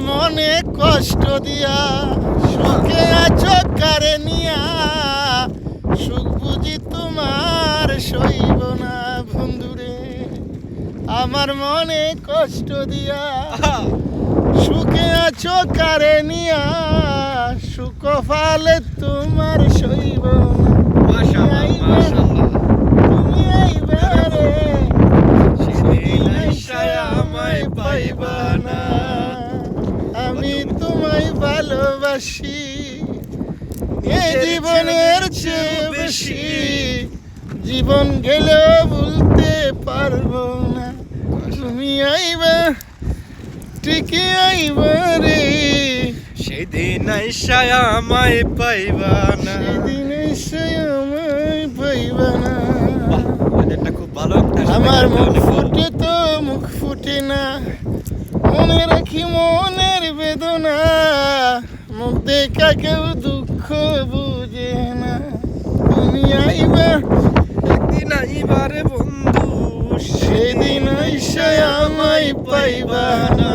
মনে কষ্ট দিয়া সুখে আছো কারে নিয়া সুখ বুঝি তোমার সইব না বন্ধুরে আমার মনে কষ্ট দিয়া সুখে আছো কারে নিয়া সুখ ফালে তোমার সইব তুমি আইবারে আমায় পাইবা না আমি তোমায় ভালোবাসি এই জীবনের চেয়ে বেশি জীবন গেলেও ভুলতে পারবো না তুমি আইবা ঠিকই আইবা রে সেদিন আইসায় আমায় পাইবা না সেদিন এসে আমায় পাইবা না এটা খুব ভালো একটা আমার মুখ ফুটে তো মুখ ফুটে না মনে রাখি মনের বেদনা মুখ দেখা কেউ দুঃখ বুঝে না তুমি আইবা একদিন আইবারে বন্ধু সেদিন আইসা আমায় পাইবা না